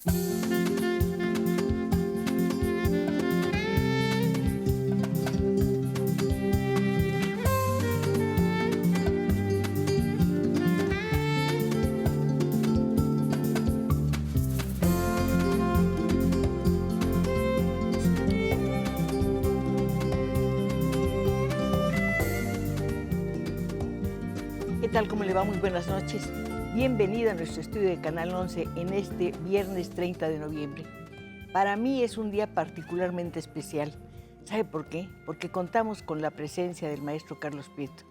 ¿Qué tal? ¿Cómo le va? Muy buenas noches. Bienvenida a nuestro estudio de Canal 11 en este viernes 30 de noviembre. Para mí es un día particularmente especial. ¿Sabe por qué? Porque contamos con la presencia del maestro Carlos Prieto.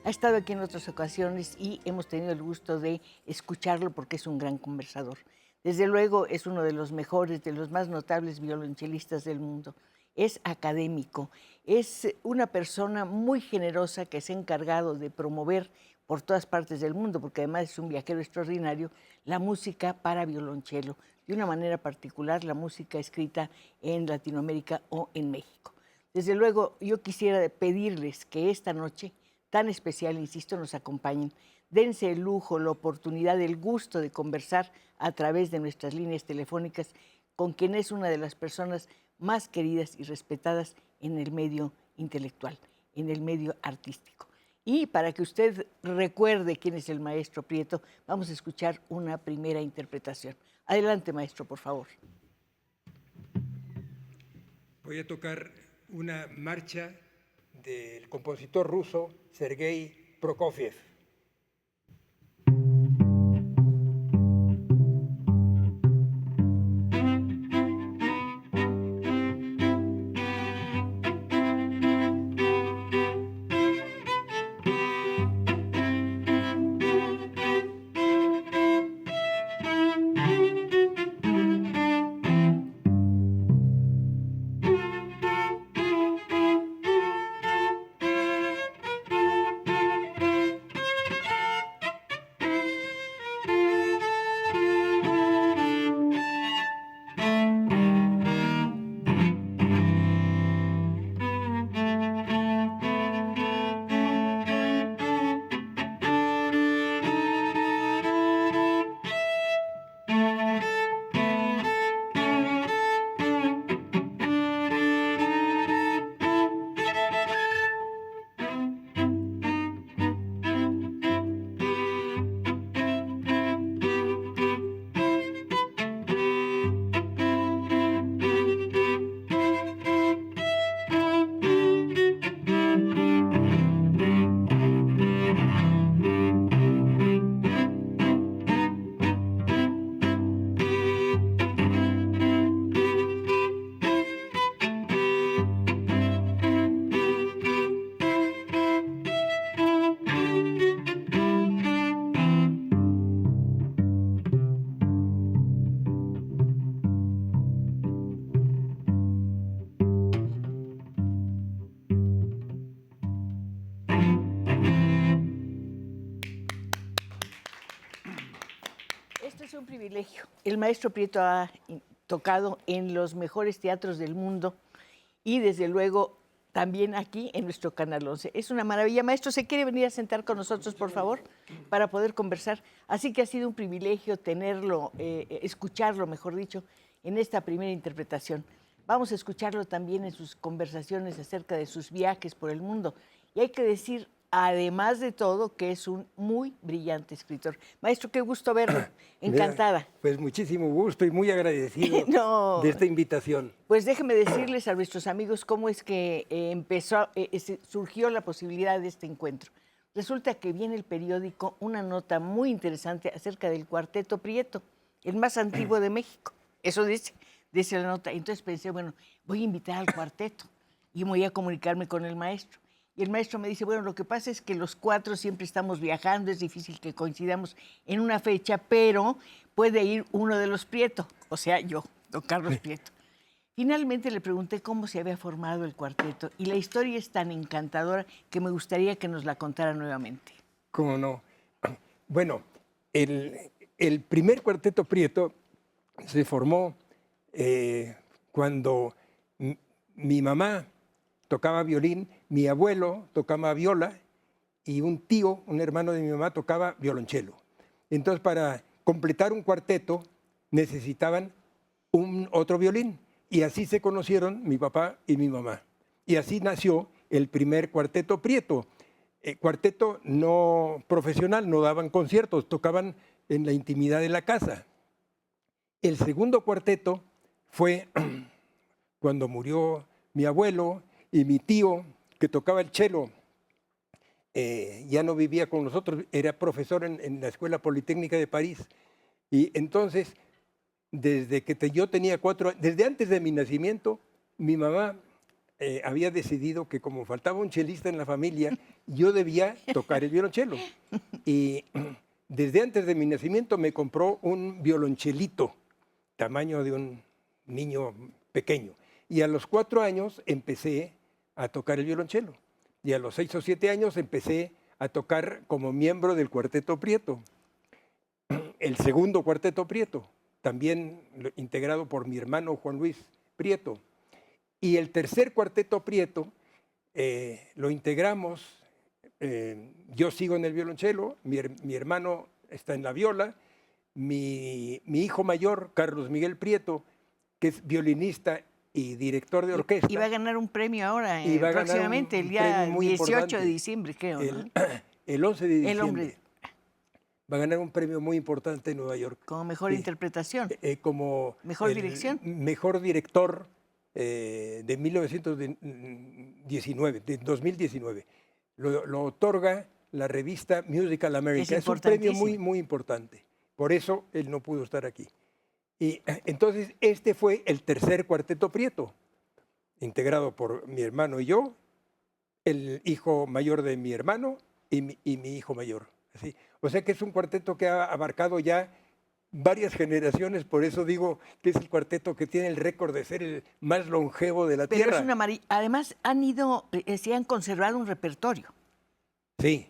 Ha estado aquí en otras ocasiones y hemos tenido el gusto de escucharlo porque es un gran conversador. Desde luego es uno de los mejores, de los más notables violonchelistas del mundo. Es académico, es una persona muy generosa que se ha encargado de promover por todas partes del mundo, porque además es un viajero extraordinario, la música para violonchelo, de una manera particular la música escrita en Latinoamérica o en México. Desde luego, yo quisiera pedirles que esta noche tan especial, insisto, nos acompañen. Dense el lujo, la oportunidad, el gusto de conversar a través de nuestras líneas telefónicas con quien es una de las personas más queridas y respetadas en el medio intelectual, en el medio artístico. Y para que usted recuerde quién es el maestro Prieto, vamos a escuchar una primera interpretación. Adelante, maestro, por favor. Voy a tocar una marcha del compositor ruso Sergei Prokofiev. Un privilegio. El maestro Prieto ha tocado en los mejores teatros del mundo y desde luego también aquí en nuestro Canal 11. Es una maravilla. Maestro, ¿se quiere venir a sentar con nosotros, por favor, para poder conversar? Así que ha sido un privilegio tenerlo, escucharlo, mejor dicho, en esta primera interpretación. Vamos a escucharlo también en sus conversaciones acerca de sus viajes por el mundo. Y hay que decir, además de todo, que es un muy brillante escritor. Maestro, qué gusto verlo. Encantada. Mira, pues muchísimo gusto y muy agradecido de esta invitación. Pues déjeme decirles a nuestros amigos cómo es que surgió la posibilidad de este encuentro. Resulta que vi en el periódico una nota muy interesante acerca del Cuarteto Prieto, el más antiguo de México. Eso dice la nota. Entonces pensé, bueno, voy a invitar al cuarteto y voy a comunicarme con el maestro. Y el maestro me dice, bueno, lo que pasa es que los cuatro siempre estamos viajando, es difícil que coincidamos en una fecha, pero puede ir uno de los Prieto, o sea, yo, don Carlos Prieto. Finalmente le pregunté cómo se había formado el cuarteto y la historia es tan encantadora que me gustaría que nos la contara nuevamente. ¿Cómo no? Bueno, el primer cuarteto Prieto se formó cuando mi mamá tocaba violín, mi abuelo tocaba viola y un tío, un hermano de mi mamá, tocaba violonchelo. Entonces, para completar un cuarteto necesitaban otro violín. Y así se conocieron mi papá y mi mamá. Y así nació el primer cuarteto Prieto. Cuarteto no profesional, no daban conciertos, tocaban en la intimidad de la casa. El segundo cuarteto fue cuando murió mi abuelo y mi tío, que tocaba el cello, ya no vivía con nosotros, era profesor en la Escuela Politécnica de París. Y entonces, desde que yo tenía 4 años, desde antes de mi nacimiento, mi mamá había decidido que como faltaba un chelista en la familia, yo debía tocar el violonchelo. Y desde antes de mi nacimiento me compró un violonchelito, tamaño de un niño pequeño. Y a los 4 años empecé a tocar el violonchelo. Y a los 6 o 7 años empecé a tocar como miembro del Cuarteto Prieto. El segundo Cuarteto Prieto, también integrado por mi hermano Juan Luis Prieto. Y el tercer Cuarteto Prieto lo integramos, yo sigo en el violonchelo, mi hermano está en la viola, mi hijo mayor, Carlos Miguel Prieto, que es violinista y director de orquesta. Y va a ganar un premio ahora, va a próximamente, el día 18 de diciembre, creo, ¿no? El 11 de diciembre. El hombre. Va a ganar un premio muy importante en Nueva York. Como mejor interpretación. Como mejor dirección. Mejor director de 1919, de 2019. Lo otorga la revista Musical America. Es un premio muy, muy importante. Por eso él no pudo estar aquí. Y entonces este fue el tercer Cuarteto Prieto, integrado por mi hermano y yo, el hijo mayor de mi hermano y mi hijo mayor. Así. O sea que es un cuarteto que ha abarcado ya varias generaciones, por eso digo que es el cuarteto que tiene el récord de ser el más longevo de la tierra. Pero es además se han conservado un repertorio. Sí.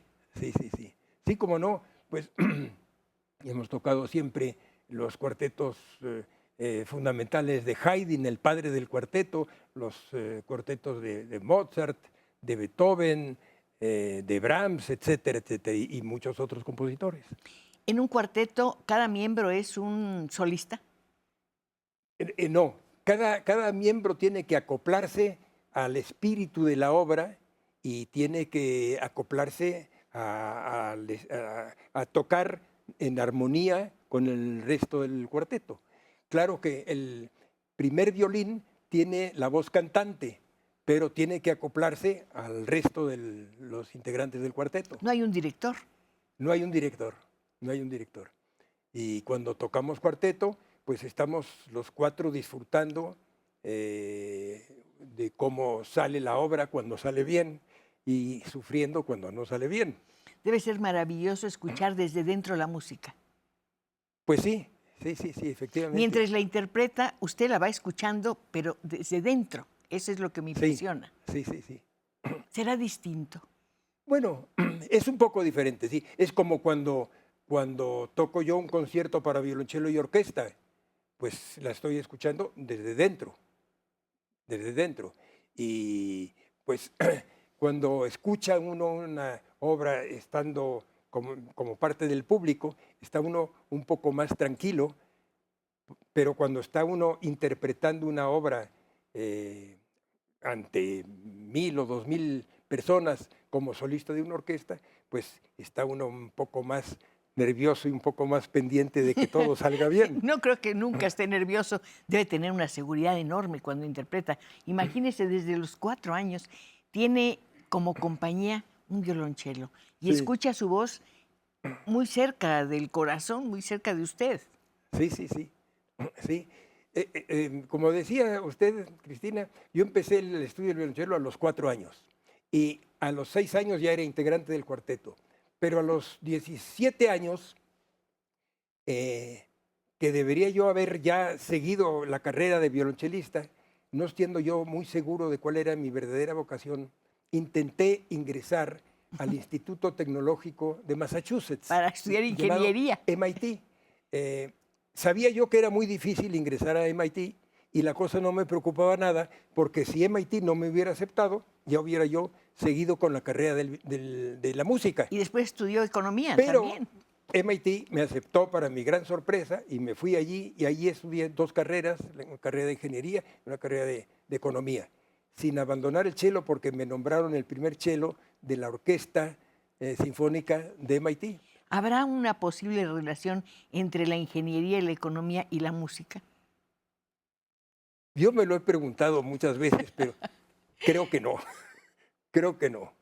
Sí, como no, pues hemos tocado siempre los cuartetos fundamentales de Haydn, el padre del cuarteto, los cuartetos de Mozart, de Beethoven, de Brahms, etcétera, etcétera, y muchos otros compositores. ¿En un cuarteto cada miembro es un solista? No, cada miembro tiene que acoplarse al espíritu de la obra y tiene que acoplarse a tocar en armonía con el resto del cuarteto. Claro que el primer violín tiene la voz cantante, pero tiene que acoplarse al resto de los integrantes del cuarteto. ¿No hay un director? No hay un director. Y cuando tocamos cuarteto, pues estamos los 4 disfrutando de cómo sale la obra cuando sale bien y sufriendo cuando no sale bien. Debe ser maravilloso escuchar desde dentro la música. Pues sí, efectivamente. Mientras la interpreta, usted la va escuchando, pero desde dentro. Eso es lo que me impresiona. Sí. ¿Será distinto? Bueno, es un poco diferente, sí. Es como cuando toco yo un concierto para violonchelo y orquesta, pues la estoy escuchando desde dentro. Y pues cuando escucha uno una obra estando como parte del público, está uno un poco más tranquilo, pero cuando está uno interpretando una obra ante 1000 o 2000 personas como solista de una orquesta, pues está uno un poco más nervioso y un poco más pendiente de que todo salga bien. No creo que nunca esté nervioso. Debe tener una seguridad enorme cuando interpreta. Imagínese, desde los 4 años tiene como compañía un violonchelo y escucha su voz muy cerca del corazón, muy cerca de usted. Sí. Como decía usted, Cristina, yo empecé el estudio del violonchelo a los 4 años y a los 6 años ya era integrante del cuarteto, pero a los 17 años, que debería yo haber ya seguido la carrera de violonchelista, no siendo yo muy seguro de cuál era mi verdadera vocación, intenté ingresar al Instituto Tecnológico de Massachusetts. Para estudiar ingeniería. MIT. Sabía yo que era muy difícil ingresar a MIT y la cosa no me preocupaba nada, porque si MIT no me hubiera aceptado, ya hubiera yo seguido con la carrera de la música. Y después estudió economía pero, también. MIT me aceptó para mi gran sorpresa y me fui allí y allí estudié 2 carreras, una carrera de ingeniería y una carrera de economía, sin abandonar el cello porque me nombraron el primer cello de la orquesta sinfónica de MIT. ¿Habrá una posible relación entre la ingeniería, la economía y la música? Yo me lo he preguntado muchas veces, pero creo que no, creo que no.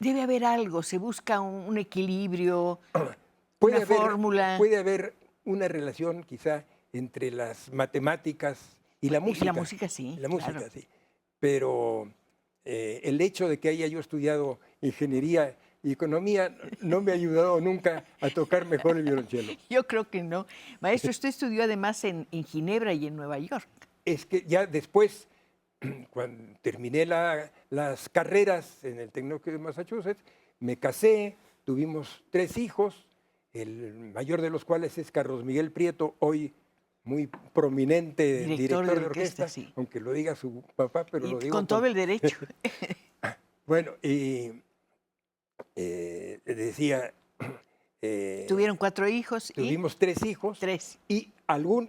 Debe haber algo, se busca un equilibrio, una fórmula. Puede haber una relación quizá entre las matemáticas y la música. Y la música sí. La música, claro. sí. Pero el hecho de que haya yo estudiado ingeniería y economía no me ha ayudado nunca a tocar mejor el violonchelo. Yo creo que no. Maestro, usted estudió además en Ginebra y en Nueva York. Es que ya después, cuando terminé las carreras en el Tecnológico de Massachusetts, me casé, tuvimos 3 hijos, el mayor de los cuales es Carlos Miguel Prieto, hoy muy prominente director de orquesta, sí. aunque lo diga su papá, pero lo digo con todo el derecho. Bueno, y decía... Tuvieron 4 hijos. Tuvimos 3 hijos. 3. Y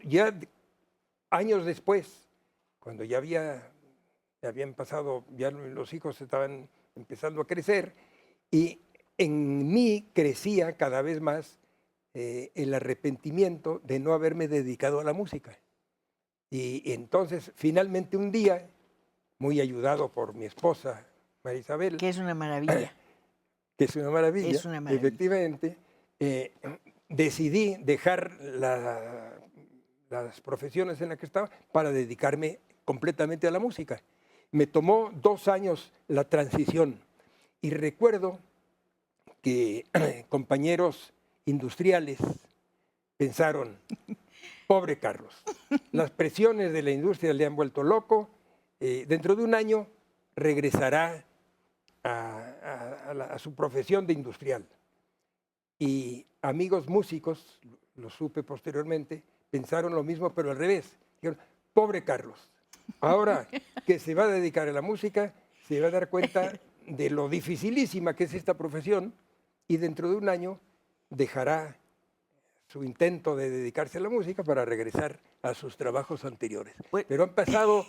ya años después, cuando ya habían pasado, ya los hijos estaban empezando a crecer, y en mí crecía cada vez más el arrepentimiento de no haberme dedicado a la música. Y entonces, finalmente un día, muy ayudado por mi esposa, María Isabel. Que es una maravilla. Que es una maravilla. Es una maravilla. Efectivamente, decidí dejar las profesiones en las que estaba para dedicarme completamente a la música. Me tomó 2 años la transición y recuerdo que compañeros industriales pensaron, pobre Carlos, las presiones de la industria le han vuelto loco, dentro de un año regresará a su profesión de industrial. Y amigos músicos, lo supe posteriormente, pensaron lo mismo, pero al revés. Dijeron, pobre Carlos, ahora que se va a dedicar a la música, se va a dar cuenta de lo dificilísima que es esta profesión y dentro de un año dejará su intento de dedicarse a la música para regresar a sus trabajos anteriores. Pero han pasado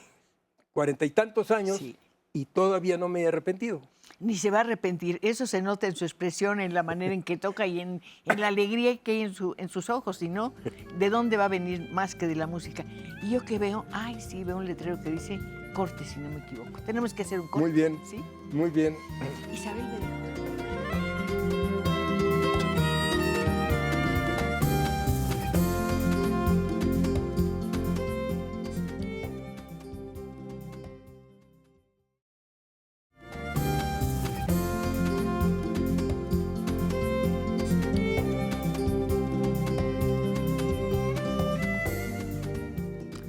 40 y tantos años sí. Y todavía no me he arrepentido. Ni se va a arrepentir. Eso se nota en su expresión, en la manera en que toca y en la alegría que hay en sus ojos. Si no, ¿de dónde va a venir más que de la música? Y yo que veo, sí, veo un letrero que dice corte, si no me equivoco. Tenemos que hacer un corte. Muy bien, ¿sí? Muy bien. Isabel Vedder.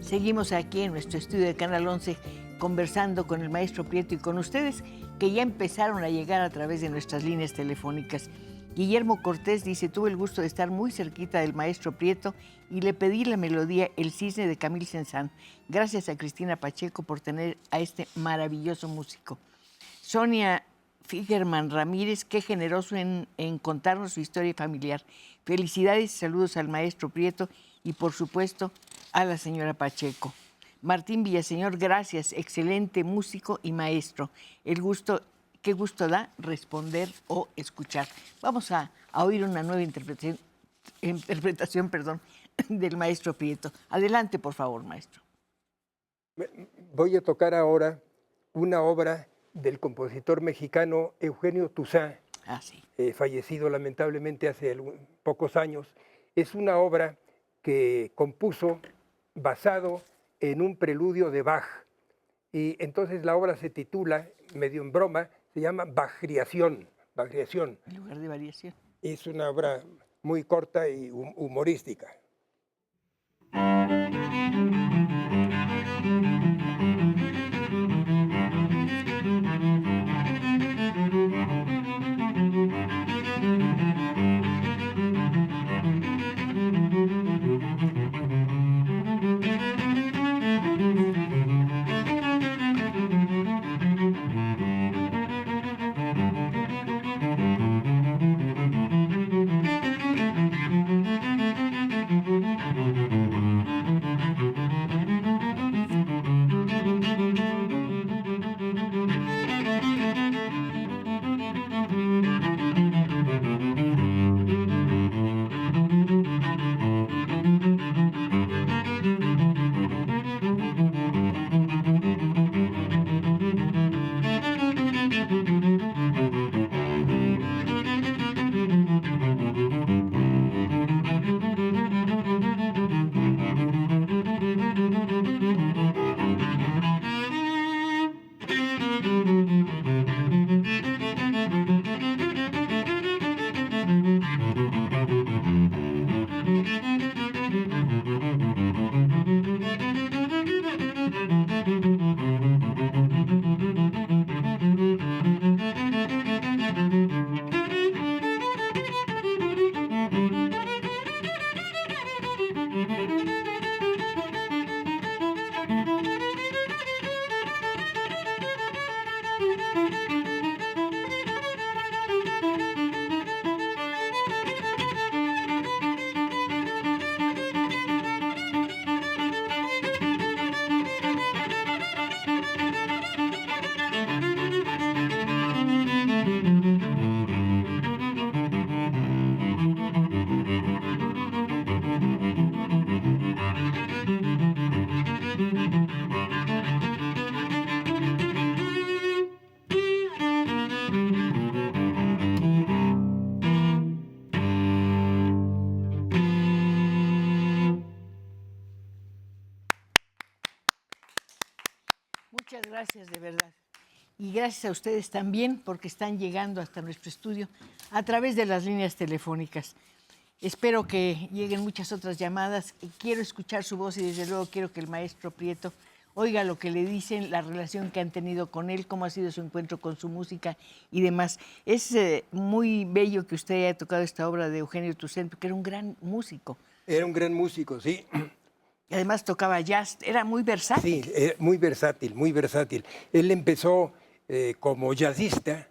Seguimos aquí en nuestro estudio de Canal 11 conversando con el maestro Prieto y con ustedes que ya empezaron a llegar a través de nuestras líneas telefónicas. Guillermo Cortés dice, tuve el gusto de estar muy cerquita del maestro Prieto y le pedí la melodía El Cisne de Camille Saint-Saëns. Gracias a Cristina Pacheco por tener a este maravilloso músico. Sonia Figerman Ramírez, qué generoso en contarnos su historia familiar. Felicidades y saludos al maestro Prieto y por supuesto a la señora Pacheco. Martín Villaseñor, gracias, excelente músico y maestro. Qué gusto da responder o escuchar. Vamos a oír una nueva interpretación del maestro Prieto. Adelante, por favor, maestro. Voy a tocar ahora una obra del compositor mexicano Eugenio Toussaint, sí. Fallecido lamentablemente hace pocos años. Es una obra que compuso basado en un preludio de Bach. Y entonces la obra se titula, medio en broma, se llama Bachriación. En lugar de variación. Es una obra muy corta y humorística. Muchas gracias, de verdad. Y gracias a ustedes también, porque están llegando hasta nuestro estudio a través de las líneas telefónicas. Espero que lleguen muchas otras llamadas. Quiero escuchar su voz y desde luego quiero que el maestro Prieto oiga lo que le dicen, la relación que han tenido con él, cómo ha sido su encuentro con su música y demás. Es muy bello que usted haya tocado esta obra de Eugenio Toussaint, porque era un gran músico. Era un gran músico, sí. Y además tocaba jazz, era muy versátil. Sí, muy versátil, muy versátil. Él empezó como jazzista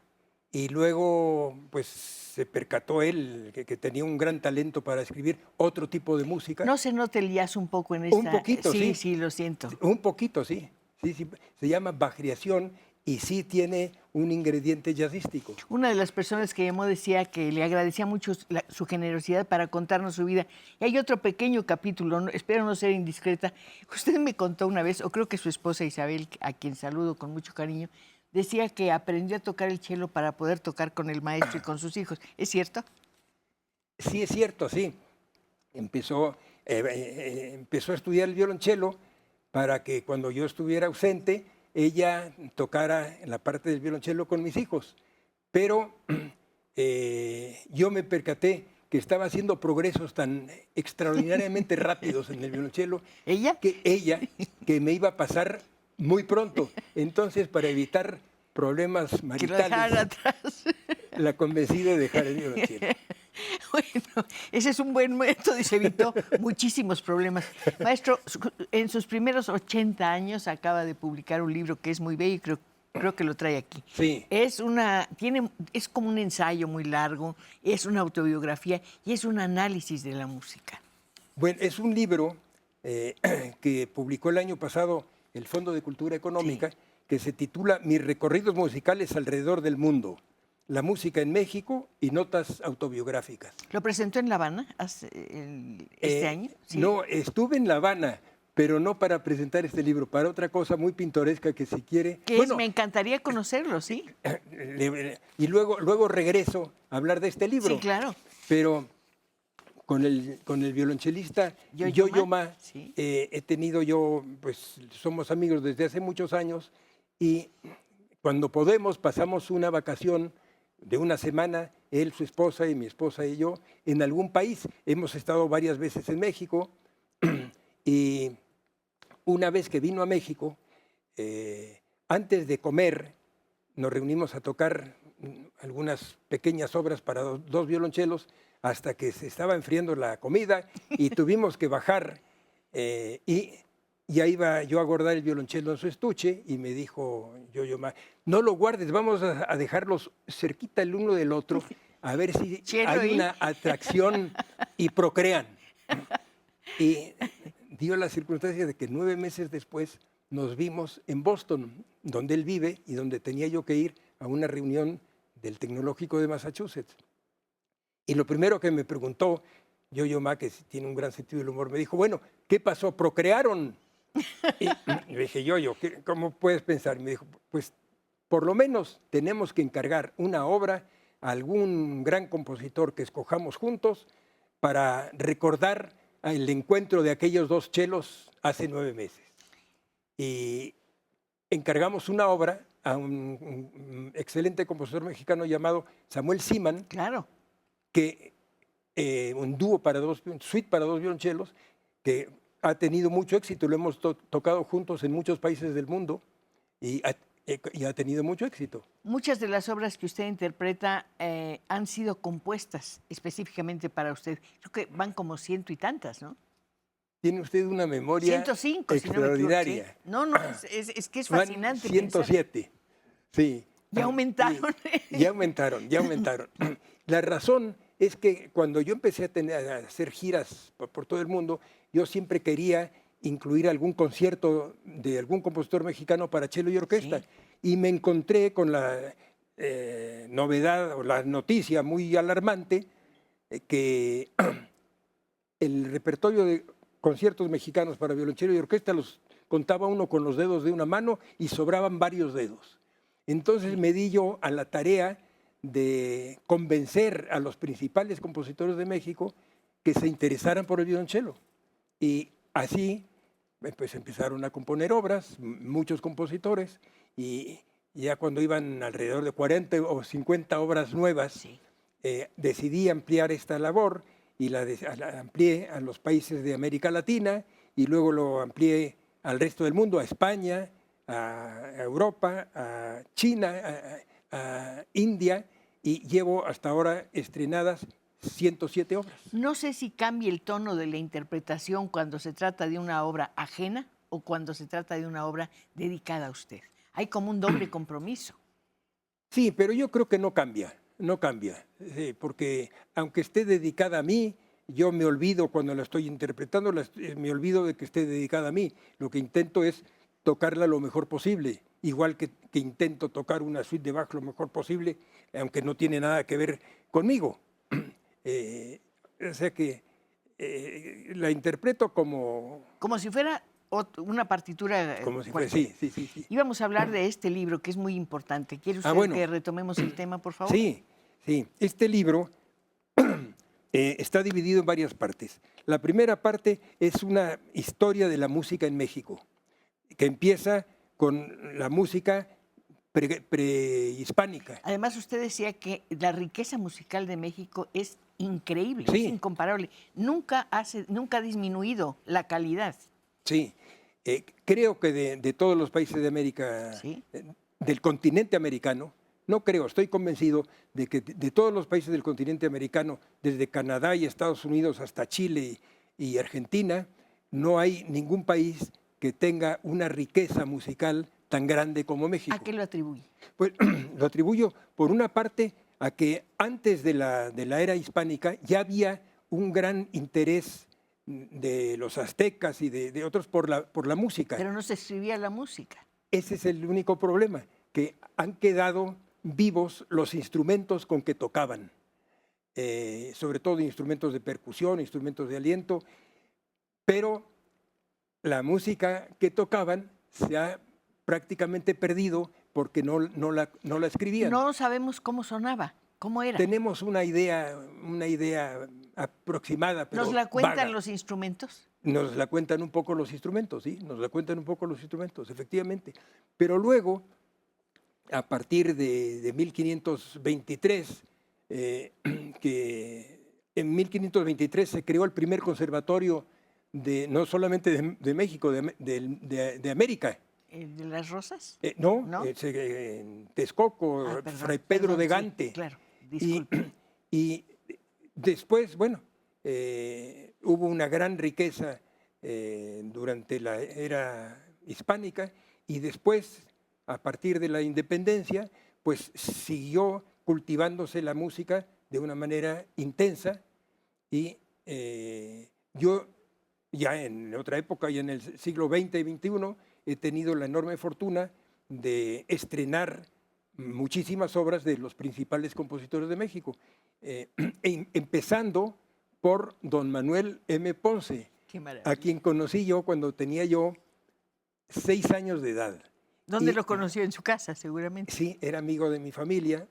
y luego pues se percató él que tenía un gran talento para escribir otro tipo de música. ¿No se nota el jazz un poco en esta? Un poquito, sí. Sí, sí, lo siento. Un poquito, sí. Sí, sí. Se llama Bajriación y sí tiene un ingrediente jazzístico. Una de las personas que llamó decía que le agradecía mucho su generosidad para contarnos su vida. Y hay otro pequeño capítulo, espero no ser indiscreta. Usted me contó una vez, o creo que su esposa Isabel, a quien saludo con mucho cariño, decía que aprendió a tocar el cello para poder tocar con el maestro y con sus hijos. ¿Es cierto? Sí, es cierto, sí. Empezó a estudiar el violonchelo para que cuando yo estuviera ausente, ella tocara en la parte del violonchelo con mis hijos. Pero yo me percaté que estaba haciendo progresos tan extraordinariamente rápidos en el violonchelo. ¿Ella? Que me iba a pasar muy pronto. Entonces, para evitar problemas maritales, la convencí de dejar el violonchelo. Bueno, ese es un buen método y se evitó muchísimos problemas. Maestro, en sus primeros 80 años acaba de publicar un libro que es muy bello y creo que lo trae aquí. Sí. Es como un ensayo muy largo, es una autobiografía y es un análisis de la música. Bueno, es un libro que publicó el año pasado el Fondo de Cultura Económica, sí, que se titula Mis recorridos musicales alrededor del mundo. La música en México y notas autobiográficas. ¿Lo presentó en La Habana este año? ¿Sí? No, estuve en La Habana, pero no para presentar este libro, para otra cosa muy pintoresca que si quiere... Me encantaría conocerlo, ¿sí? Y luego regreso a hablar de este libro. Sí, claro. Pero con el violonchelista Yo-Yo Ma, sí, pues somos amigos desde hace muchos años y cuando podemos pasamos una vacación de una semana, él, su esposa y mi esposa y yo, en algún país. Hemos estado varias veces en México y una vez que vino a México, antes de comer, nos reunimos a tocar algunas pequeñas obras para dos violonchelos hasta que se estaba enfriando la comida y tuvimos que bajar y ahí iba yo a guardar el violonchelo en su estuche y me dijo Yo-Yo Ma, no lo guardes, vamos a dejarlos cerquita el uno del otro a ver si hay una atracción y procrean. Y dio la circunstancia de que 9 meses después nos vimos en Boston, donde él vive y donde tenía yo que ir a una reunión del Tecnológico de Massachusetts. Y lo primero que me preguntó Yo-Yo Ma, que tiene un gran sentido del humor, me dijo, bueno, ¿qué pasó? ¿Procrearon? Y le dije, Yo-Yo, ¿cómo puedes pensar? Y me dijo, pues por lo menos tenemos que encargar una obra a algún gran compositor que escojamos juntos para recordar el encuentro de aquellos dos chelos hace 9 meses. Y encargamos una obra a un excelente compositor mexicano llamado Samuel Siman, claro, que un dúo suite para dos violonchelos, que ha tenido mucho éxito, lo hemos tocado juntos en muchos países del mundo y ha tenido mucho éxito. Muchas de las obras que usted interpreta han sido compuestas específicamente para usted. Creo que van como 100 y tantas, ¿no? Tiene usted una memoria 105, extraordinaria. Si no, es que es fascinante. 107, sí. Ya aumentaron. Ya aumentaron, ya aumentaron. La razón es que cuando yo empecé a hacer giras por todo el mundo, yo siempre quería incluir algún concierto de algún compositor mexicano para cello y orquesta. Sí. Y me encontré con la novedad o la noticia muy alarmante que el repertorio de conciertos mexicanos para violonchelo y orquesta los contaba uno con los dedos de una mano y sobraban varios dedos. Entonces me di yo a la tarea de convencer a los principales compositores de México que se interesaran por el violonchelo. Y así pues empezaron a componer obras, muchos compositores, y ya cuando iban alrededor de 40 o 50 obras nuevas, Sí. Decidí ampliar esta labor y la amplié a los países de América Latina y luego lo amplié al resto del mundo, a España, a Europa, a China, a India, y llevo hasta ahora estrenadas 107 obras. No sé si cambia el tono de la interpretación cuando se trata de una obra ajena o cuando se trata de una obra dedicada a usted. Hay como un doble compromiso. Sí, pero yo creo que no cambia, porque aunque esté dedicada a mí, yo me olvido cuando la estoy interpretando, me olvido de que esté dedicada a mí. Lo que intento es tocarla lo mejor posible, igual que intento tocar una suite de Bach lo mejor posible, aunque no tiene nada que ver conmigo. O sea que la interpreto como... Como si fuera una partitura. Como si fuera, sí. Íbamos a hablar de este libro, que es muy importante. ¿Quiere usted bueno. que retomemos el tema, por favor? Sí. Este libro está dividido en varias partes. La primera parte es una historia de la música en México, que empieza con la música prehispánica. Además, usted decía que la riqueza musical de México es increíble, Sí. es incomparable. Nunca ha disminuido la calidad. Sí, creo que de todos los países de América, Sí. Del continente americano, no creo, estoy convencido de que de todos los países del continente americano, desde Canadá y Estados Unidos hasta Chile y Argentina, no hay ningún país que tenga una riqueza musical tan grande como México. ¿A qué lo atribuye? Pues lo atribuyo, por una parte, a que antes de la era hispánica ya había un gran interés de los aztecas y de otros por la música. Pero no se escribía la música. Ese es el único problema, que han quedado vivos los instrumentos con que tocaban, sobre todo instrumentos de percusión, instrumentos de aliento, pero la música que tocaban se ha prácticamente perdido porque no la escribían. No sabemos cómo sonaba, cómo era. Tenemos una idea aproximada, pero ¿Nos la cuentan vaga. los instrumentos? Nos la cuentan un poco los instrumentos, sí, nos la cuentan un poco los instrumentos, efectivamente. Pero luego, a partir de 1523, que en 1523 se creó el primer conservatorio no solamente de México, de América. ¿De las rosas? No, ¿No? En Texcoco, Perdón, Fray Pedro perdón, de sí, Gante. claro, disculpe. Y después, bueno, hubo una gran riqueza durante la era hispánica y después, a partir de la independencia, pues siguió cultivándose la música de una manera intensa y yo ya en otra época, ya en el siglo XX y XXI, he tenido la enorme fortuna de estrenar muchísimas obras de los principales compositores de México, empezando por don Manuel M. Ponce, Qué maravilla. a quien conocí yo cuando tenía yo 6 años de edad. ¿Dónde lo conoció? En su casa, seguramente. Sí, era amigo de mi familia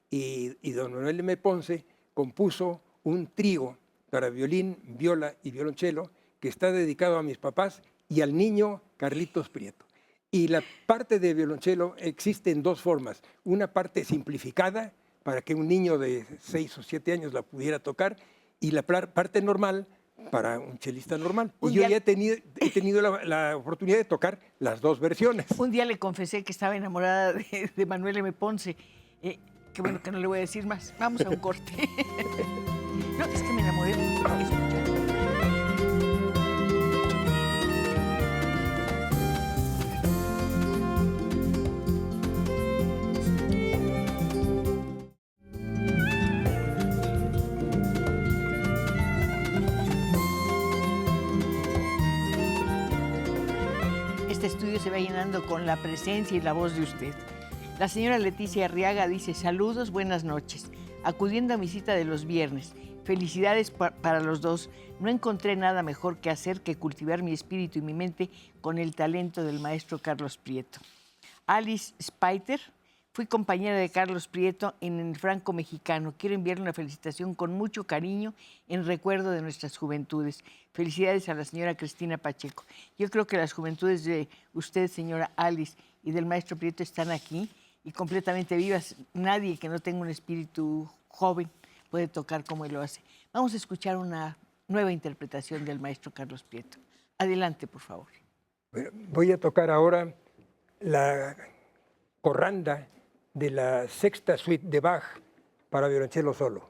y don Manuel M. Ponce compuso un trío para violín, viola y violonchelo que está dedicado a mis papás y al niño Carlitos Prieto. Y la parte de violonchelo existe en dos formas. Una parte simplificada para que un niño de 6 o 7 años la pudiera tocar y la parte normal para un chelista normal. Y yo ya he tenido la oportunidad de tocar las dos versiones. Un día le confesé que estaba enamorada de Manuel M. Ponce. Qué bueno que no le voy a decir más. Vamos a un corte. No, es que me enamoré. este estudio se va llenando con la presencia y la voz de usted. La señora Leticia Arriaga dice, saludos, buenas noches. Acudiendo a mi cita de los viernes, felicidades para los dos. No encontré nada mejor que hacer que cultivar mi espíritu y mi mente con el talento del maestro Carlos Prieto. Alice Spiter, fui compañera de Carlos Prieto en el Franco Mexicano. Quiero enviarle una felicitación con mucho cariño en recuerdo de nuestras juventudes. Felicidades a la señora Cristina Pacheco. Yo creo que las juventudes de usted, señora Alice, y del maestro Prieto están aquí y completamente vivas. Nadie que no tenga un espíritu joven puede tocar como él lo hace. Vamos a escuchar una nueva interpretación del maestro Carlos Prieto. Adelante, por favor. Voy a tocar ahora la corranda de la sexta suite de Bach para violonchelo solo.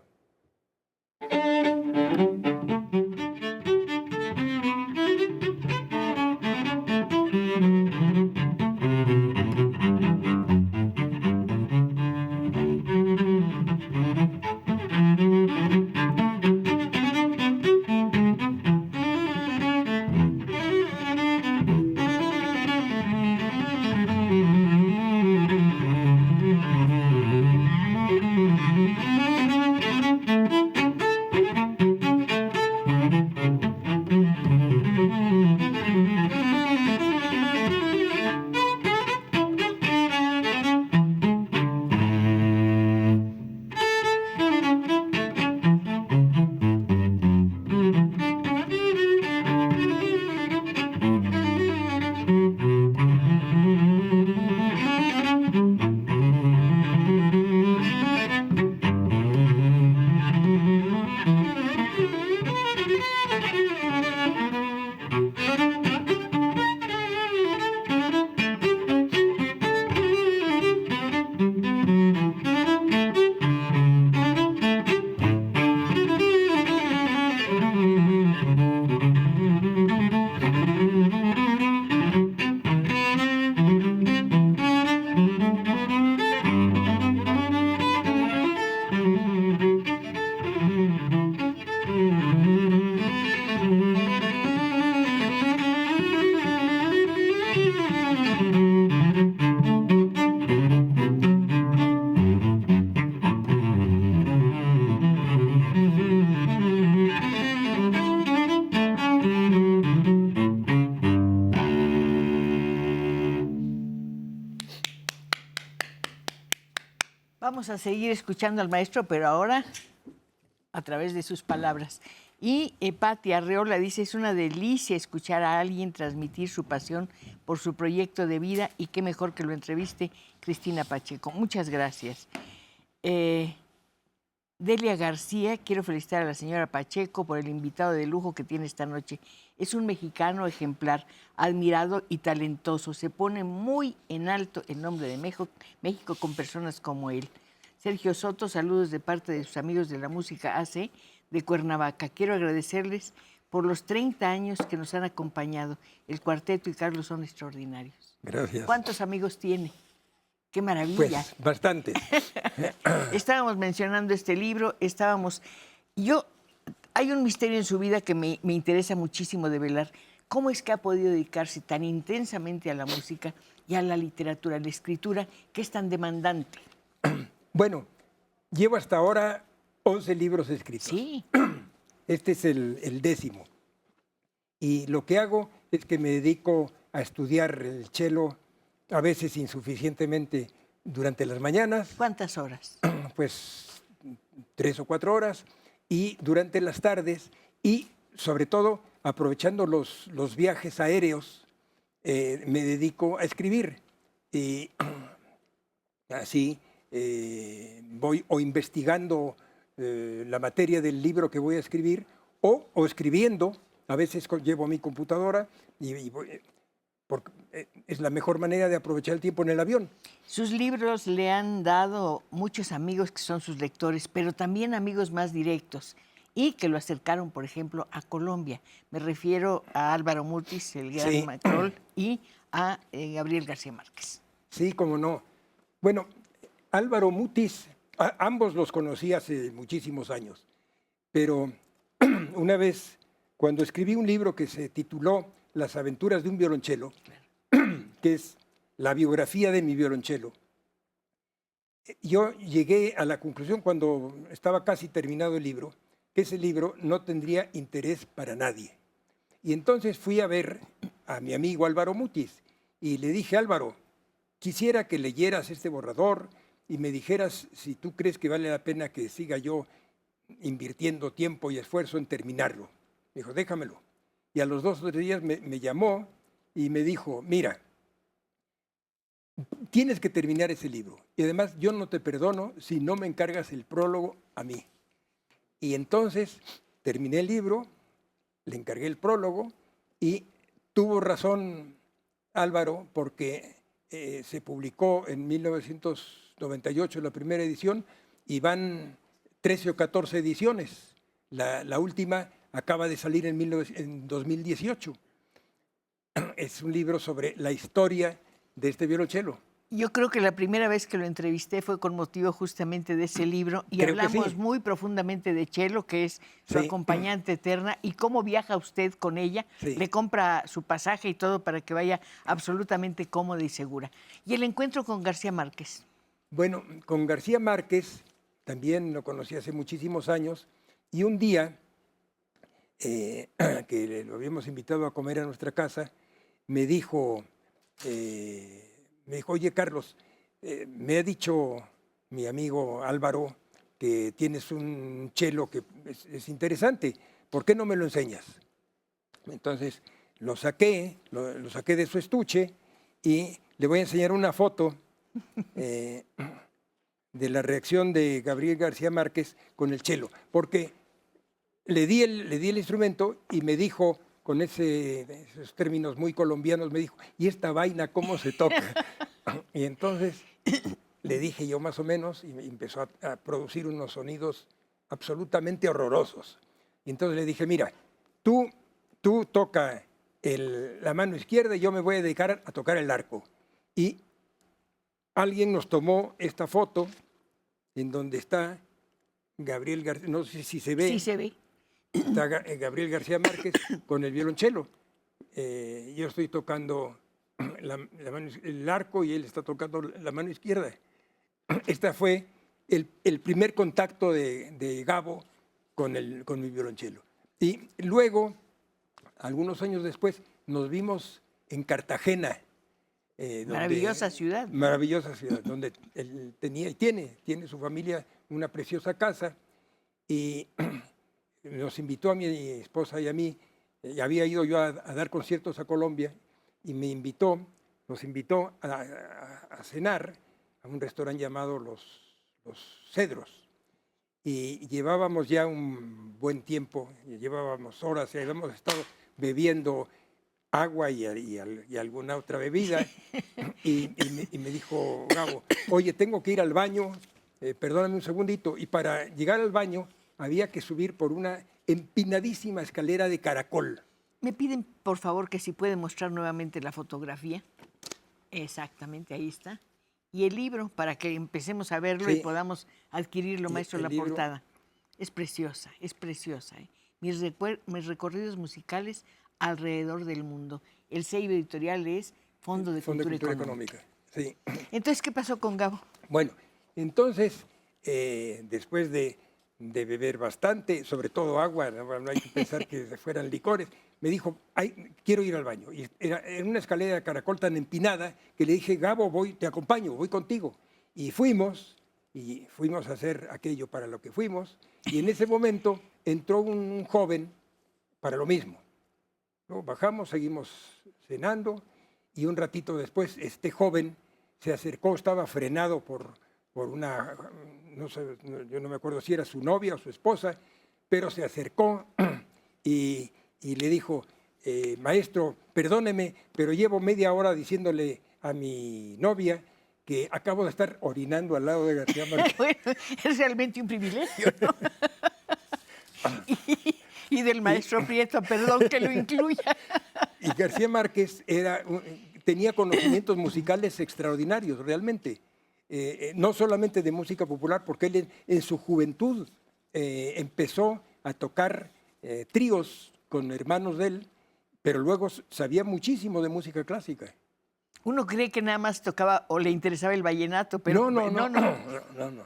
Vamos a seguir escuchando al maestro, pero ahora a través de sus palabras. Y Pati Arreola dice, es una delicia escuchar a alguien transmitir su pasión por su proyecto de vida y qué mejor que lo entreviste Cristina Pacheco. Muchas gracias. Delia García, quiero felicitar a la señora Pacheco por el invitado de lujo que tiene esta noche. Es un mexicano ejemplar, admirado y talentoso. Se pone muy en alto el nombre de México con personas como él. Sergio Soto, saludos de parte de sus amigos de la música AC de Cuernavaca. Quiero agradecerles por los 30 años que nos han acompañado. El cuarteto y Carlos son extraordinarios. Gracias. ¿Cuántos amigos tiene? ¡Qué maravilla! Pues bastante. Estábamos mencionando este libro, hay un misterio en su vida que me interesa muchísimo develar. ¿Cómo es que ha podido dedicarse tan intensamente a la música y a la literatura, a la escritura, que es tan demandante? Bueno, llevo hasta ahora 11 libros escritos. Sí. Este es el 10º. Y lo que hago es que me dedico a estudiar el cello, a veces insuficientemente durante las mañanas. ¿Cuántas horas? Pues 3 o 4 horas. Y durante las tardes, y sobre todo aprovechando los viajes aéreos, me dedico a escribir. Y así voy o investigando la materia del libro que voy a escribir o escribiendo. A veces llevo mi computadora y voy, porque es la mejor manera de aprovechar el tiempo en el avión. Sus libros le han dado muchos amigos que son sus lectores, pero también amigos más directos y que lo acercaron, por ejemplo, a Colombia. Me refiero a Álvaro Mutis, el gran Sí. Macrol, y a Gabriel García Márquez. Sí, cómo no. Bueno, Álvaro Mutis, ambos los conocí hace muchísimos años, pero una vez, cuando escribí un libro que se tituló Las aventuras de un violonchelo, que es la biografía de mi violonchelo. Yo llegué a la conclusión cuando estaba casi terminado el libro, que ese libro no tendría interés para nadie. Y entonces fui a ver a mi amigo Álvaro Mutis y le dije: Álvaro, quisiera que leyeras este borrador y me dijeras si tú crees que vale la pena que siga yo invirtiendo tiempo y esfuerzo en terminarlo. Me dijo: déjamelo. Y a los 2 o 3 días me llamó y me dijo: mira, tienes que terminar ese libro. Y además yo no te perdono si no me encargas el prólogo a mí. Y entonces terminé el libro, le encargué el prólogo y tuvo razón Álvaro, porque se publicó en 1998 la primera edición y van 13 o 14 ediciones. La última acaba de salir en 2018. Es un libro sobre la historia de este violonchelo. Yo creo que la primera vez que lo entrevisté fue con motivo justamente de ese libro y Creo que hablamos sí. muy profundamente de Chelo, que es su Sí. acompañante eterna, y cómo viaja usted con ella. Sí. Le compra su pasaje y todo para que vaya absolutamente cómoda y segura. Y el encuentro con García Márquez. Bueno, con García Márquez también lo conocí hace muchísimos años y un día que lo habíamos invitado a comer a nuestra casa, me dijo, oye Carlos, me ha dicho mi amigo Álvaro que tienes un cello que es interesante, ¿por qué no me lo enseñas? Entonces lo saqué de su estuche y le voy a enseñar una foto de la reacción de Gabriel García Márquez con el cello, porque le di el instrumento y me dijo, con esos términos muy colombianos, me dijo: ¿y esta vaina cómo se toca? Y entonces le dije yo más o menos y empezó a producir unos sonidos absolutamente horrorosos. Y entonces le dije: mira, tú toca la mano izquierda y yo me voy a dedicar a tocar el arco. Y alguien nos tomó esta foto en donde está Gabriel García, no sé si se ve. Sí se ve. Está Gabriel García Márquez con el violonchelo. Yo estoy tocando el arco y él está tocando la mano izquierda. Este fue el primer contacto de Gabo con mi violonchelo. Y luego, algunos años después, nos vimos en Cartagena. Maravillosa ciudad. Maravillosa ciudad, donde él tenía y tiene su familia una preciosa casa. Y nos invitó a mi esposa y a mí. Había ido yo a dar conciertos a Colombia y nos invitó a cenar a un restaurante llamado Los Cedros. Y llevábamos ya un buen tiempo, llevábamos horas, y habíamos estado bebiendo agua y alguna otra bebida. Y me dijo Gabo: oye, tengo que ir al baño, perdóname un segundito. Y para llegar al baño había que subir por una empinadísima escalera de caracol. Me piden, por favor, que si puede mostrar nuevamente la fotografía. Exactamente, ahí está. Y el libro, para que empecemos a verlo, sí, y podamos adquirirlo, maestro, la portada. Es preciosa, es preciosa. Mis recorridos musicales alrededor del mundo. El sello editorial es Fondo de Cultura Económica. Sí. Entonces, ¿qué pasó con Gabo? Bueno, entonces, después de beber bastante, sobre todo agua, no hay que pensar que fueran licores, me dijo: quiero ir al baño. Y era en una escalera de caracol tan empinada que le dije: Gabo, te acompaño, voy contigo. Y fuimos a hacer aquello para lo que fuimos. Y en ese momento entró un joven para lo mismo. Luego bajamos, seguimos cenando y un ratito después este joven se acercó, estaba frenado por una, no sé, yo no me acuerdo si era su novia o su esposa, pero se acercó y le dijo: maestro, perdóneme, pero llevo media hora diciéndole a mi novia que acabo de estar orinando al lado de García Márquez. Bueno, es realmente un privilegio, ¿no? y del maestro Prieto, perdón que lo incluya. Y García Márquez tenía conocimientos musicales extraordinarios, realmente. No solamente de música popular, porque él en su juventud empezó a tocar tríos con hermanos de él, pero luego sabía muchísimo de música clásica. Uno cree que nada más tocaba o le interesaba el vallenato, pero No.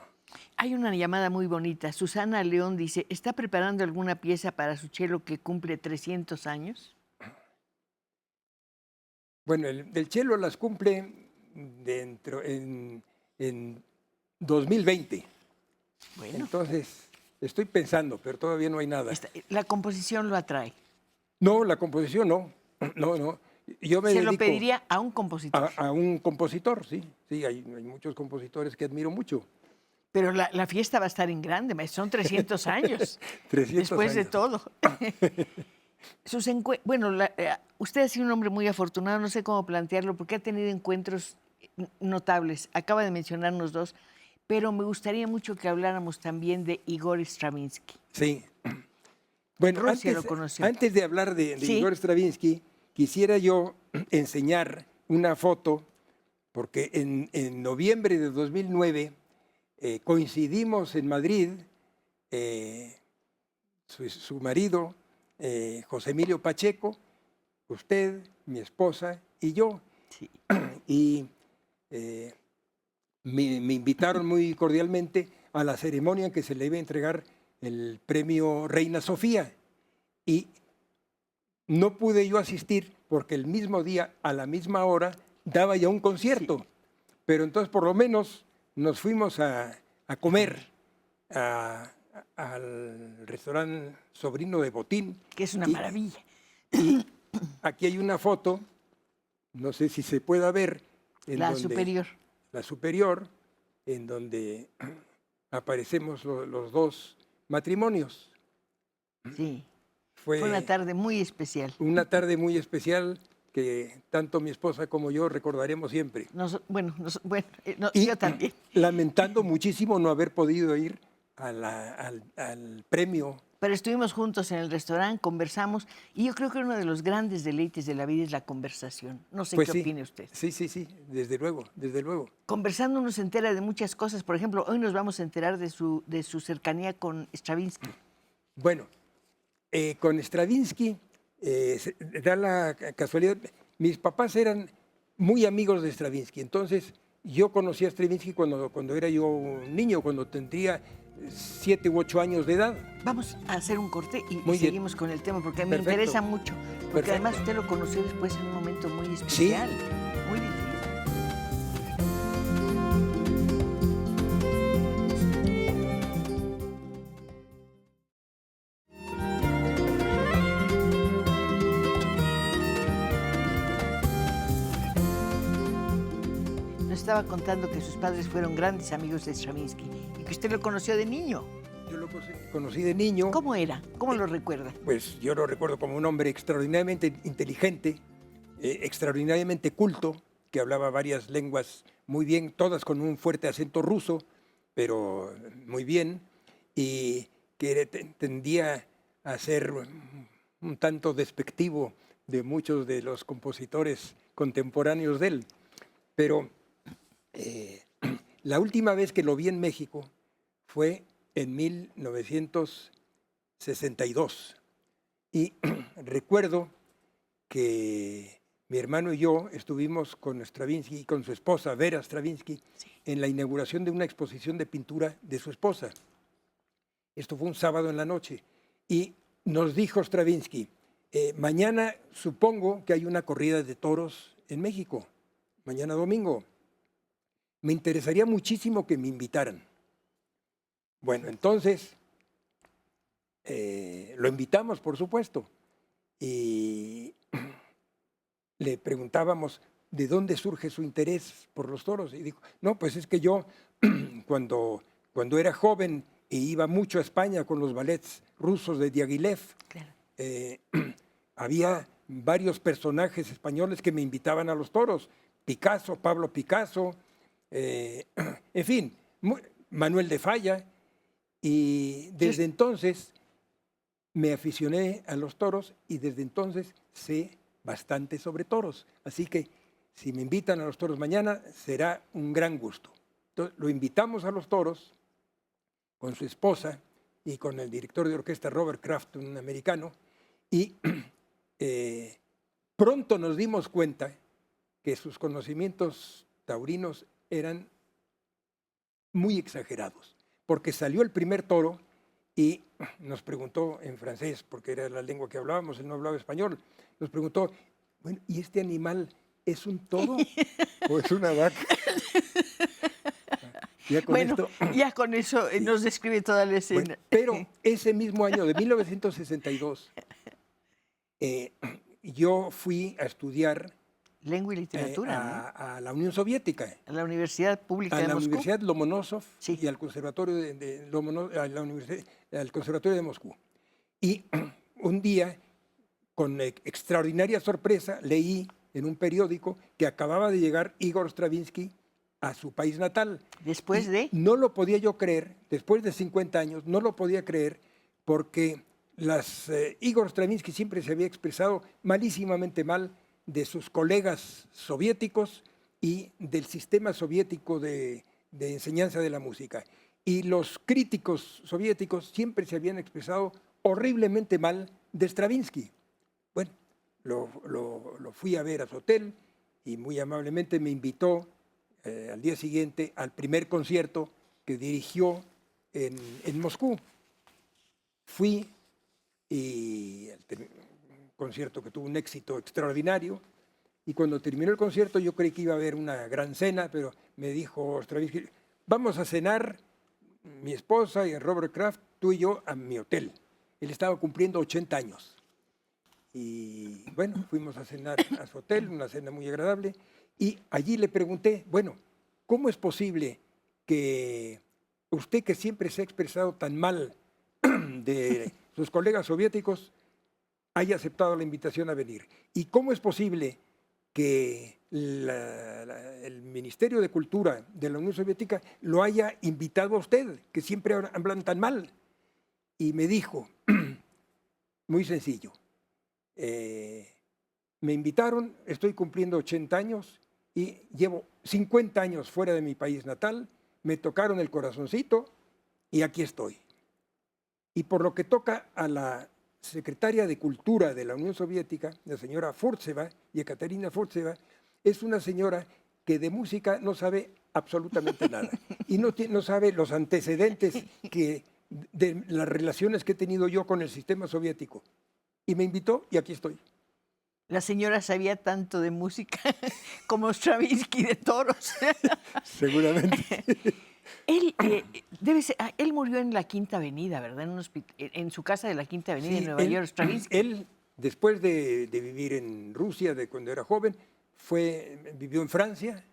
Hay una llamada muy bonita. Susana León dice, ¿está preparando alguna pieza para su cello que cumple 300 años? Bueno, el cello las cumple en 2020. Bueno, Entonces, estoy pensando, pero todavía no hay nada. la composición lo atrae. No, la composición no. No. Yo me Se lo dedico pediría a un compositor. a un compositor, sí. Sí, hay muchos compositores que admiro mucho. Pero la fiesta va a estar en grande, maestro. Son 300 años. 300 Después de años. todo. Bueno, usted ha sido un hombre muy afortunado, no sé cómo plantearlo, porque ha tenido encuentros notables. Acaba de mencionarnos dos, pero me gustaría mucho que habláramos también de Igor Stravinsky. Sí. Bueno, Rusia lo conoció. antes de hablar de Sí. Igor Stravinsky, quisiera yo enseñar una foto, porque en noviembre de 2009 coincidimos en Madrid, su marido, José Emilio Pacheco, usted, mi esposa y yo. Sí. Y me invitaron muy cordialmente a la ceremonia en que se le iba a entregar el premio Reina Sofía. Y no pude yo asistir porque el mismo día, a la misma hora, daba ya un concierto. Sí. Pero entonces por lo menos nos fuimos a comer al restaurante Sobrino de Botín. Que es una maravilla. Y aquí hay una foto, no sé si se pueda ver. La superior. La superior, en donde aparecemos los dos matrimonios. Sí. Fue una tarde muy especial. Una tarde muy especial que tanto mi esposa como yo recordaremos siempre. Yo también. Lamentando muchísimo no haber podido ir al premio. Pero estuvimos juntos en el restaurante, conversamos, y yo creo que uno de los grandes deleites de la vida es la conversación. No sé qué opine usted. Sí, desde luego. Conversando uno se entera de muchas cosas. Por ejemplo, hoy nos vamos a enterar de su cercanía con Stravinsky. Bueno, con Stravinsky da la casualidad, mis papás eran muy amigos de Stravinsky, entonces yo conocí a Stravinsky cuando era yo un niño, cuando tendría 7 u 8 años de edad. Vamos a hacer un corte y seguimos con el tema, porque me Perfecto. interesa mucho. Porque además usted lo conoció después en un momento muy especial, ¿sí? Muy difícil. Nos estaba contando que sus padres fueron grandes amigos de Stravinsky y que usted lo conoció de niño. Yo lo conocí de niño. ¿Cómo era? ¿Cómo lo recuerda? Pues yo lo recuerdo como un hombre extraordinariamente inteligente, extraordinariamente culto, que hablaba varias lenguas muy bien, todas con un fuerte acento ruso, pero muy bien, y que tendía a ser un tanto despectivo de muchos de los compositores contemporáneos de él. Pero la última vez que lo vi en México fue en 1962. Y recuerdo que mi hermano y yo estuvimos con Stravinsky y con su esposa, Vera Stravinsky, en la inauguración de una exposición de pintura de su esposa. Esto fue un sábado en la noche. Y nos dijo Stravinsky, mañana supongo que hay una corrida de toros en México, mañana domingo. Me interesaría muchísimo que me invitaran. Bueno, entonces lo invitamos, por supuesto, y le preguntábamos de dónde surge su interés por los toros. Y dijo, no, pues es que yo cuando era joven e iba mucho a España con los ballets rusos de Diaghilev, claro. Había varios personajes españoles que me invitaban a los toros, Picasso, Pablo Picasso, en fin, Manuel de Falla. Y desde entonces me aficioné a los toros y desde entonces sé bastante sobre toros. Así que si me invitan a los toros mañana, será un gran gusto. Entonces, lo invitamos a los toros con su esposa y con el director de orquesta Robert Kraft, un americano, y pronto nos dimos cuenta que sus conocimientos taurinos eran muy exagerados, porque salió el primer toro y nos preguntó en francés, porque era la lengua que hablábamos, él no hablaba español, nos preguntó, bueno, ¿y este animal es un toro o es una vaca? Ya con Bueno, esto, ya con eso sí. nos describe toda la escena. Bueno, pero ese mismo año de 1962, yo fui a estudiar Lengua y literatura, ¿no? a la Unión Soviética, A la Universidad Pública a de la Moscú. Universidad Lomonosov Sí. y al Conservatorio al Conservatorio de Moscú. Y un día, con extraordinaria sorpresa, leí en un periódico que acababa de llegar Igor Stravinsky a su país natal. Después Y de... no lo podía yo creer, después de 50 años, no lo podía creer porque Igor Stravinsky siempre se había expresado malísimamente mal de sus colegas soviéticos y del sistema soviético de enseñanza de la música. Y los críticos soviéticos siempre se habían expresado horriblemente mal de Stravinsky. Bueno, lo fui a ver a su hotel y muy amablemente me invitó al día siguiente al primer concierto que dirigió en Moscú. Fui y un concierto que tuvo un éxito extraordinario. Y cuando terminó el concierto yo creí que iba a haber una gran cena, pero me dijo Stravinsky, vamos a cenar mi esposa y Robert Kraft, tú y yo, a mi hotel. Él estaba cumpliendo 80 años. Y bueno, fuimos a cenar a su hotel, una cena muy agradable. Y allí le pregunté, bueno, ¿cómo es posible que usted, que siempre se ha expresado tan mal de sus colegas soviéticos, haya aceptado la invitación a venir? ¿Y cómo es posible que el Ministerio de Cultura de la Unión Soviética lo haya invitado a usted, que siempre hablan tan mal? Y me dijo, muy sencillo, me invitaron, estoy cumpliendo 80 años y llevo 50 años fuera de mi país natal, me tocaron el corazoncito y aquí estoy. Y por lo que toca a la secretaria de Cultura de la Unión Soviética, la señora Furtseva, Yekaterina Furtseva, es una señora que de música no sabe absolutamente nada y no sabe los antecedentes de las relaciones que he tenido yo con el sistema soviético. Y me invitó y aquí estoy. La señora sabía tanto de música como Stravinsky de toros. Seguramente. Él murió en la Quinta Avenida, ¿verdad? En su casa de la Quinta Avenida Sí, en Nueva York, Stravinsky. Él, después de vivir en Rusia, de cuando era joven, vivió en Francia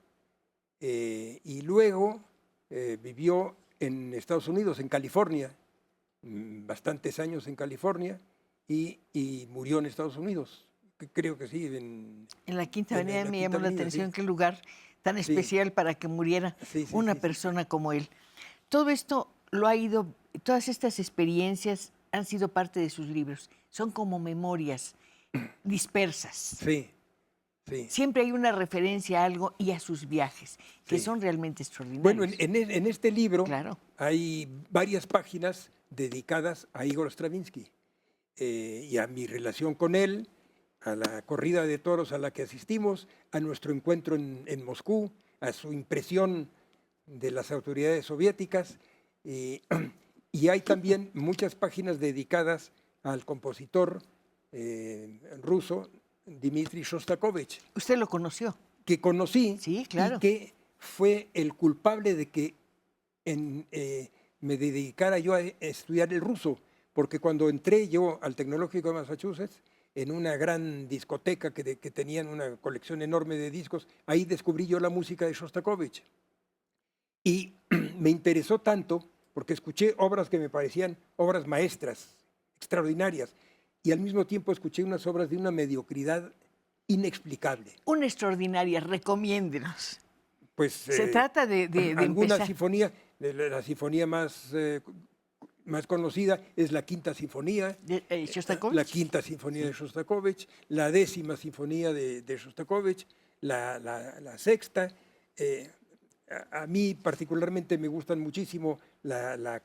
y luego vivió en Estados Unidos, en California, bastantes años en California, y murió en Estados Unidos. Creo que sí. En la Quinta en Avenida la me Quinta llamó la Avenida, atención sí. qué lugar tan especial para que muriera Sí, una sí. persona como él. Todo esto todas estas experiencias han sido parte de sus libros. Son como memorias dispersas. Sí. Siempre hay una referencia a algo y a sus viajes, que Sí. son realmente extraordinarios. Bueno, en este libro Claro. hay varias páginas dedicadas a Igor Stravinsky y a mi relación con él, a la corrida de toros a la que asistimos, a nuestro encuentro en Moscú, a su impresión de las autoridades soviéticas. Y hay también muchas páginas dedicadas al compositor ruso Dmitri Shostakovich. ¿Usted lo conoció? Que conocí. Sí, claro. Y que fue el culpable de que me dedicara yo a estudiar el ruso, porque cuando entré yo al Tecnológico de Massachusetts, en una gran discoteca que tenían una colección enorme de discos, ahí descubrí yo la música de Shostakovich. Y me interesó tanto porque escuché obras que me parecían obras maestras, extraordinarias, y al mismo tiempo escuché unas obras de una mediocridad inexplicable. Una extraordinaria, recomiéndenos. Pues, Se trata de alguna empezar. sinfonía, la sinfonía más conocida es la Quinta Sinfonía, ¿Shostakovich? la Quinta Sinfonía de Shostakovich, la 10ª Sinfonía de Shostakovich, la Sexta. A mí particularmente me gustan muchísimo la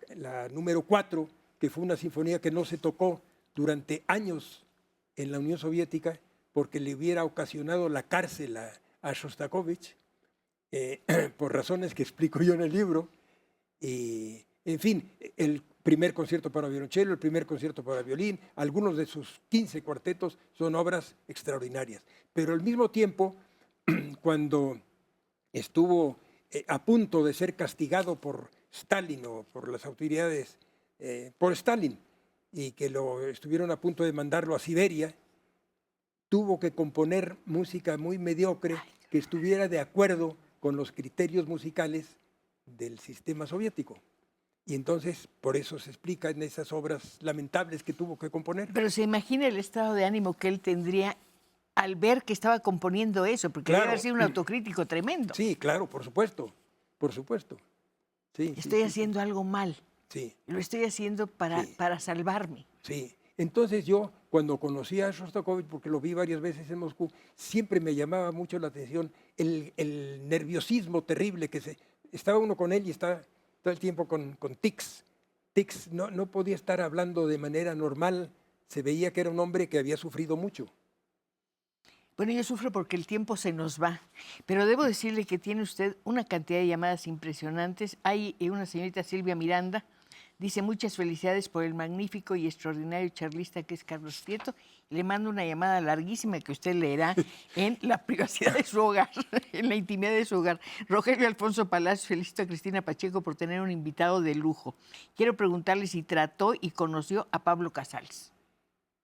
número 4, que fue una sinfonía que no se tocó durante años en la Unión Soviética porque le hubiera ocasionado la cárcel a Shostakovich, por razones que explico yo en el libro. Y, en fin, el primer concierto para violonchelo, el primer concierto para violín, algunos de sus 15 cuartetos son obras extraordinarias. Pero al mismo tiempo, cuando estuvo a punto de ser castigado por Stalin o por las autoridades, por Stalin, y que lo estuvieron a punto de mandarlo a Siberia, tuvo que componer música muy mediocre que estuviera de acuerdo con los criterios musicales del sistema soviético. Y entonces, por eso se explica en esas obras lamentables que tuvo que componer. Pero se imagina el estado de ánimo que él tendría al ver que estaba componiendo eso, porque Claro. debe haber sido un autocrítico tremendo. Sí, claro, por supuesto, por supuesto. Sí, Estoy sí, haciendo algo mal. Sí, Lo estoy haciendo para, Sí. para salvarme. sí. Entonces yo, cuando conocí a Shostakovich, porque lo vi varias veces en Moscú, siempre me llamaba mucho la atención el nerviosismo terrible que estaba uno con él y estaba todo el tiempo con tics. Tics, no podía estar hablando de manera normal. Se veía que era un hombre que había sufrido mucho. Bueno, yo sufro porque el tiempo se nos va, pero debo decirle que tiene usted una cantidad de llamadas impresionantes. Hay una señorita Silvia Miranda, dice muchas felicidades por el magnífico y extraordinario charlista que es Carlos Prieto. Le mando una llamada larguísima que usted leerá en la privacidad de su hogar, en la intimidad de su hogar. Rogelio Alfonso Palacios felicito a Cristina Pacheco por tener un invitado de lujo. Quiero preguntarle si trató y conoció a Pablo Casals.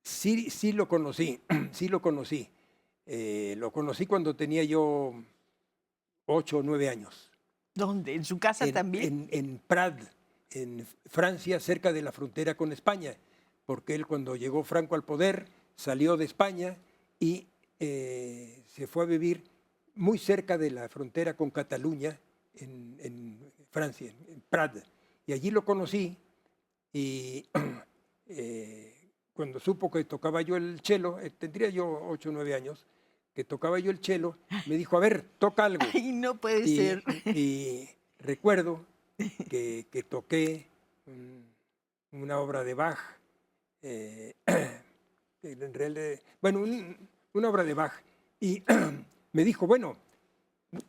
Sí lo conocí, sí lo conocí. Lo conocí cuando tenía yo 8 o 9 años. ¿Dónde? ¿En su casa también? En Prades, en Francia, cerca de la frontera con España, porque él cuando llegó Franco al poder salió de España y se fue a vivir muy cerca de la frontera con Cataluña, en Francia, en Prades. Y allí lo conocí y cuando supo que tocaba yo el cello, tendría yo 8 o 9 años, que tocaba yo el cello, me dijo, a ver, toca algo. Ay, no puede ser. Y recuerdo que toqué una obra de Bach, en realidad, bueno, una obra de Bach, y me dijo, bueno,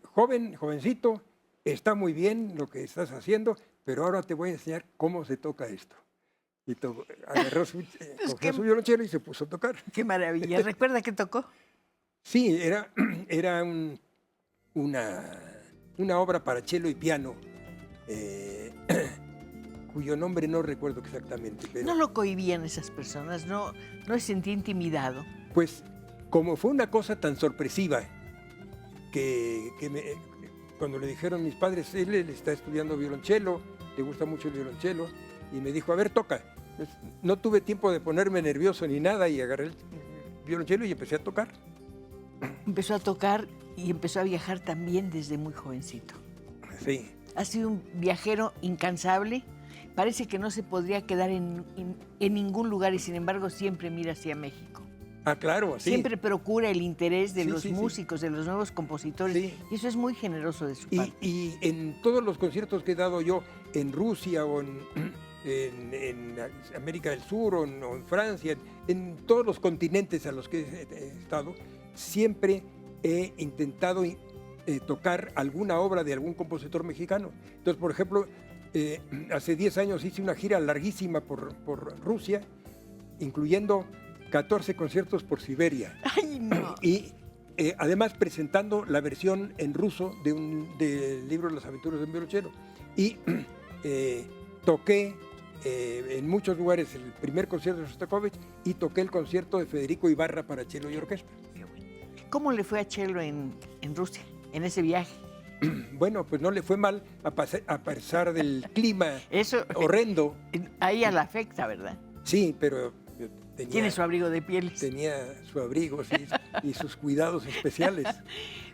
jovencito, está muy bien lo que estás haciendo, pero ahora te voy a enseñar cómo se toca esto. Y agarró cogió su violonchelo y se puso a tocar. Qué maravilla. ¿Recuerda qué tocó? Sí, era una obra para cello y piano, cuyo nombre no recuerdo exactamente. Pero, ¿No lo cohibían esas personas? ¿No se sentía intimidado? pues, como fue una cosa tan sorpresiva, cuando le dijeron mis padres, él está estudiando violonchelo, le gusta mucho el violonchelo, y me dijo, a ver, toca. Pues, no tuve tiempo de ponerme nervioso ni nada, y agarré el violonchelo y empecé a tocar. Empezó a tocar y empezó a viajar también desde muy jovencito. Sí. Ha sido un viajero incansable. Parece que no se podría quedar en ningún lugar y sin embargo siempre mira hacia México. Ah, claro, sí. Siempre procura el interés de Sí, los sí, sí. músicos, de los nuevos compositores. Sí. Y eso es muy generoso de su parte. Y en todos los conciertos que he dado yo, en Rusia o en América del Sur o en Francia, en todos los continentes a los que he estado, siempre he intentado tocar alguna obra de algún compositor mexicano. Entonces, por ejemplo, hace 10 años hice una gira larguísima por Rusia, incluyendo 14 conciertos por Siberia. ¡Ay, no! Y además presentando la versión en ruso del libro Las aventuras de un violonchelo. Y toqué en muchos lugares el primer concierto de Shostakovich y toqué el concierto de Federico Ibarra para cello y orquesta. ¿Cómo le fue a Chelo en Rusia, en ese viaje? Bueno, pues no le fue mal a pesar del clima Eso horrendo. a ella la afecta, ¿verdad? Sí, pero Tiene su abrigo de pieles. tenía su abrigo, sí, y sus cuidados especiales.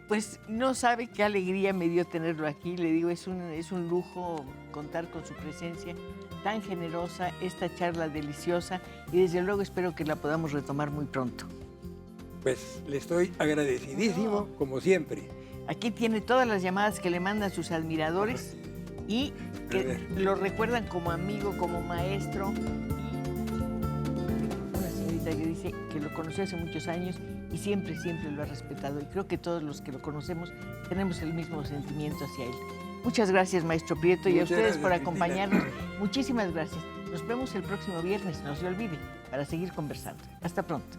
Pues no sabe qué alegría me dio tenerlo aquí. Le digo, es un lujo contar con su presencia tan generosa, esta charla deliciosa y desde luego espero que la podamos retomar muy pronto. Pues le estoy agradecidísimo, como siempre. Aquí tiene todas las llamadas que le mandan sus admiradores y que lo recuerdan como amigo, como maestro. Y una señorita Prieto que dice que lo conoció hace muchos años y siempre, siempre lo ha respetado. Y creo que todos los que lo conocemos tenemos el mismo sentimiento hacia él. Muchas gracias, maestro Prieto, y a ustedes por acompañarnos. Muchísimas gracias. Nos vemos el próximo viernes, no se olvide, para seguir conversando. Hasta pronto.